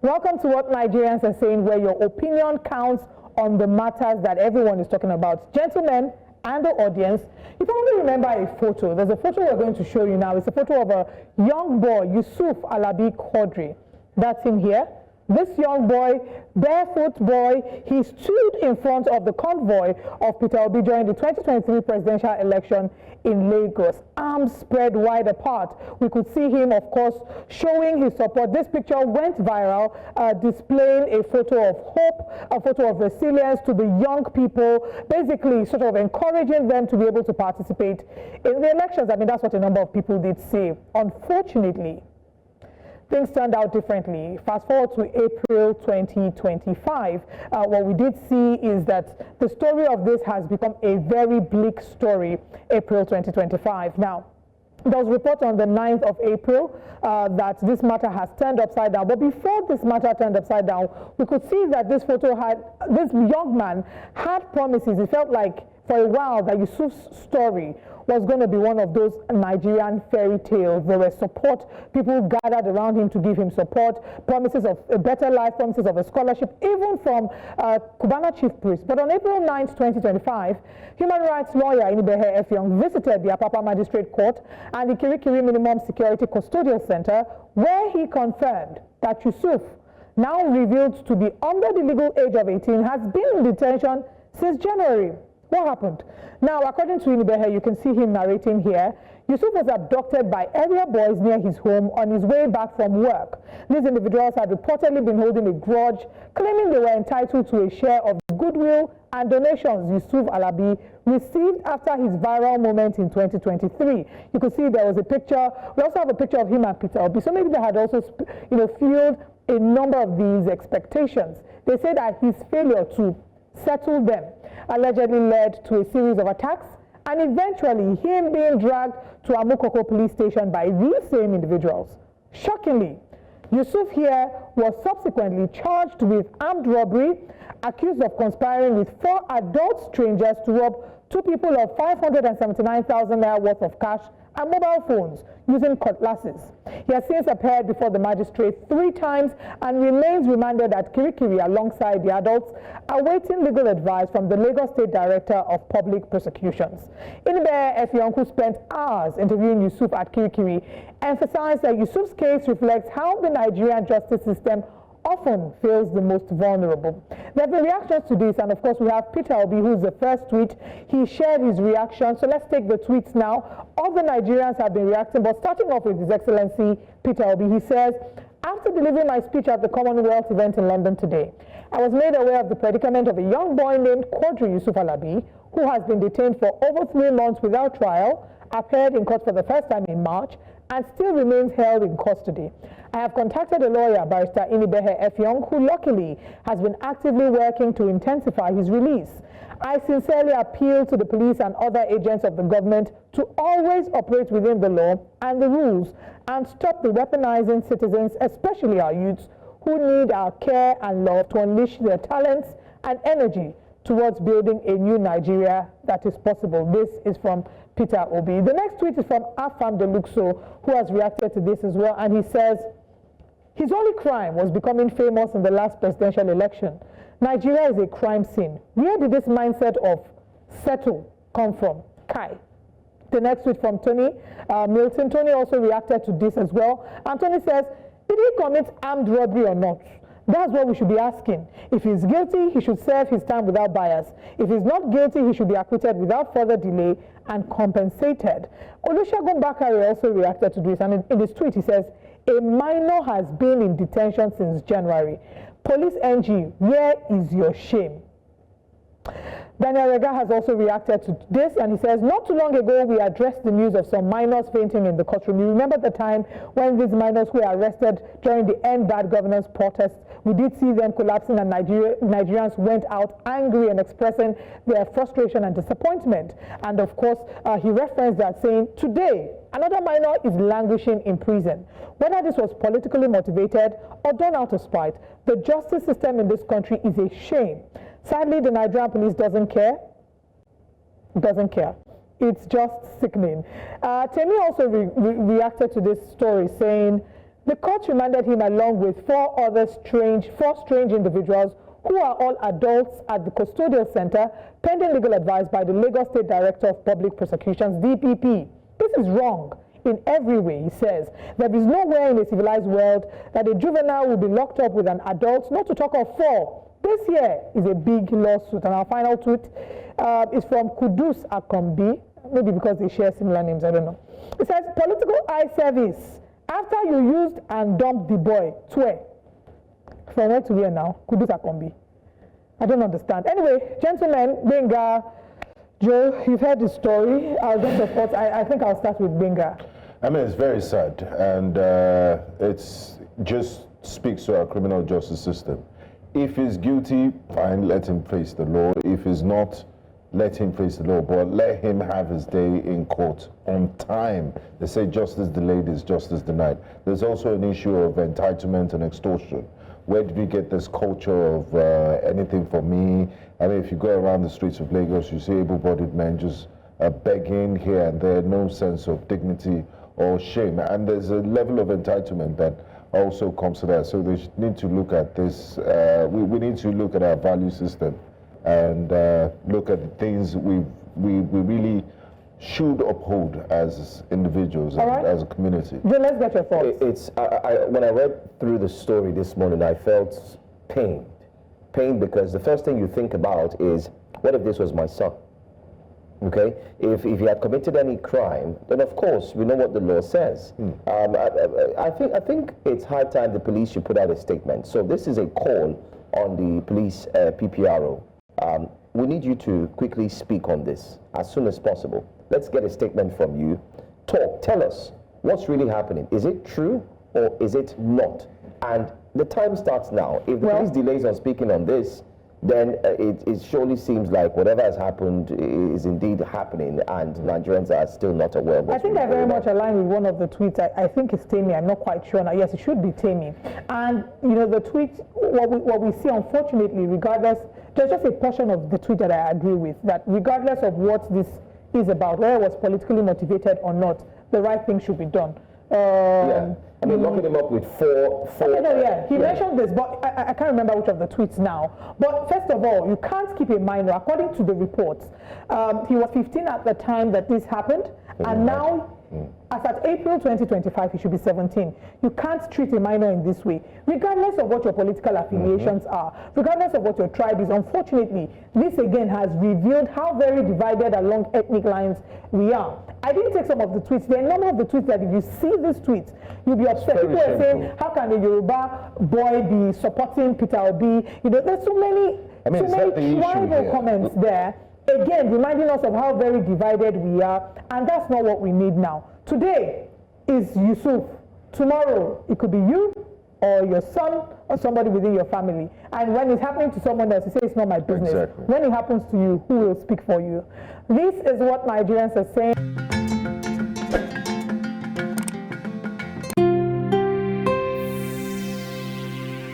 Welcome to What Nigerians Are Saying, where your opinion counts on the matters that everyone is talking about. Gentlemen and the audience, you probably remember a photo. There's a photo we're going to show you now. It's a photo of a young boy, Yusuf Alabi Quadri. That's him here. This young boy, barefoot boy, he stood in front of the convoy of Peter Obi during the 2023 presidential election in Lagos. Arms spread wide apart. We could see him, of course, showing his support. This picture went viral, displaying a photo of hope, a photo of resilience to the young people, basically sort of encouraging them to be able to participate in the elections. I mean, that's what a number of people did say. Unfortunately, things turned out differently. Fast forward to April 2025. What we did see is that the story of this has become a very bleak story, April 2025. Now, there was a report on the 9th of April that this matter has turned upside down. But before this matter turned upside down, we could see that this young man had promises. It felt like for a while that Yusuf's story was going to be one of those Nigerian fairy tales. There were support, people gathered around him to give him support, promises of a better life, promises of a scholarship, even from Cubana chief priest. But on April 9th, 2025, human rights lawyer Inibehe Effiong visited the Apapa Magistrate Court and the Kirikiri Minimum Security Custodial Center, where he confirmed that Yusuf, now revealed to be under the legal age of 18, has been in detention since January. What happened? Now, according to Inibehe, you can see him narrating here. Yusuf was abducted by area boys near his home on his way back from work. These individuals had reportedly been holding a grudge, claiming they were entitled to a share of the goodwill and donations Yusuf Alabi received after his viral moment in 2023. You could see there was a picture. We also have a picture of him and Peter Obi. So maybe they had also, fueled a number of these expectations. They say that his failure to settle them allegedly led to a series of attacks and eventually him being dragged to Amukoko police station by these same individuals. Shockingly, Yusuf here was subsequently charged with armed robbery, accused of conspiring with 4 adult strangers to rob 2 people of 579,000 naira worth of cash and mobile phones using cutlasses. He has since appeared before the magistrate 3 times and remains remanded at Kirikiri alongside the adults, awaiting legal advice from the Lagos State Director of Public Prosecutions. Inibehe Effiong, who spent hours interviewing Yusuf at Kirikiri, emphasized that Yusuf's case reflects how the Nigerian justice system often fails the most vulnerable. There have been reactions to this, and of course we have Peter Obi, who's the first tweet. He shared his reaction. So let's take the tweets now. All the Nigerians have been reacting, but starting off with His Excellency Peter Obi, he says, after delivering my speech at the Commonwealth event in London today, I was made aware of the predicament of a young boy named Quadri Yusuf Alabi, who has been detained for over 3 months without trial, appeared in court for the first time in March, and still remains held in custody. I have contacted a lawyer, Barrister Inibehe Effiong, who luckily has been actively working to intensify his release. I sincerely appeal to the police and other agents of the government to always operate within the law and the rules and stop the weaponizing citizens, especially our youths, who need our care and love to unleash their talents and energy towards building a new Nigeria that is possible. This is from Peter Obi. The next tweet is from Afam Deluxo, who has reacted to this as well, and he says, his only crime was becoming famous in the last presidential election. Nigeria is a crime scene. Where did this mindset of settle come from? Kai. The next tweet from Tony Milton. Tony also reacted to this as well. And Tony says, did he commit armed robbery or not? That's what we should be asking. If he's guilty, he should serve his time without bias. If he's not guilty, he should be acquitted without further delay and compensated. Olusegun Bakare also reacted to this, and in his tweet he says, a minor has been in detention since January. Police NG, where is your shame? Daniel Rega has also reacted to this, and he says, not too long ago, we addressed the news of some minors fainting in the courtroom. You remember the time when these minors were arrested during the End Bad Governance protests? We did see them collapsing, and Nigerians went out angry and expressing their frustration and disappointment. And of course, he referenced that, saying, today, another minor is languishing in prison. Whether this was politically motivated or done out of spite, the justice system in this country is a shame. Sadly, the Nigerian police doesn't care. Doesn't care. It's just sickening. Temi also reacted to this story, saying, The court remanded him along with four strange individuals who are all adults at the custodial center, pending legal advice by the Lagos State Director of Public Prosecutions, DPP. This is wrong in every way, he says. There is nowhere in a civilized world that a juvenile will be locked up with an adult, not to talk of four. This here is a big lawsuit, and our final tweet is from Kudus Akombi, maybe because they share similar names, I don't know. It says, political eye service. After you used and dumped the boy, swear. From where to where now? Kudus Akombi. I don't understand. Anyway, gentlemen, Benga, Joe, you've heard the story. I'll get your thoughts. I think I'll start with Benga. I mean, it's very sad, and it's just speaks to our criminal justice system. If he's guilty, fine, let him face the law. If he's not, let him face the law, but let him have his day in court on time. They say justice delayed is justice denied. There's also an issue of entitlement and extortion. Where did we get this culture of anything for me? I mean, if you go around the streets of Lagos, you see able-bodied men just begging here and there, no sense of dignity or shame. And there's a level of entitlement that also comes to that. So they need to look at this. We need to look at our value system and look at the things we really should uphold as individuals and as a community. Joe, let's get your thoughts. When I read through the story this morning, I felt pain. Pain because the first thing you think about is, what if this was my son? Okay, if he had committed any crime, then of course we know what the law says. I think it's high time the police should put out a statement. So this is a call on the police PPRO. We need you to quickly speak on this as soon as possible. Let's get a statement from you. Tell us what's really happening. Is it true or is it not? And the time starts now. If the police delays on speaking on this, then it surely seems like whatever has happened is indeed happening, and Nigerians are still not aware of what's I think I very much align with one of the tweets. I think it's Tammy. I'm not quite sure now. Yes, it should be Tammy. And, you know, the tweet, what we see, unfortunately, regardless, there's just a portion of the tweet that I agree with, that regardless of what this is about, whether it was politically motivated or not, the right thing should be done. I mean, locking him up with four. He mentioned this, but I can't remember which of the tweets now. But first of all, you can't keep a minor. According to the reports, he was 15 at the time that this happened, and now, as at April 2025, he should be 17. You can't treat a minor in this way, regardless of what your political affiliations are, regardless of what your tribe is. Unfortunately, this again has revealed how very divided along ethnic lines we are. I didn't take some of the tweets. There are a number of the tweets that if you see these tweets, you'll be upset. People are saying, how can a Yoruba boy be supporting Peter Obi? You know, there's so many tribal comments there. Again, reminding us of how very divided we are, and that's not what we need now. Today is Yusuf. Tomorrow, it could be you or your son or somebody within your family. And when it's happening to someone else, you say it's not my business. Exactly. When it happens to you, who will speak for you? This is what Nigerians are saying.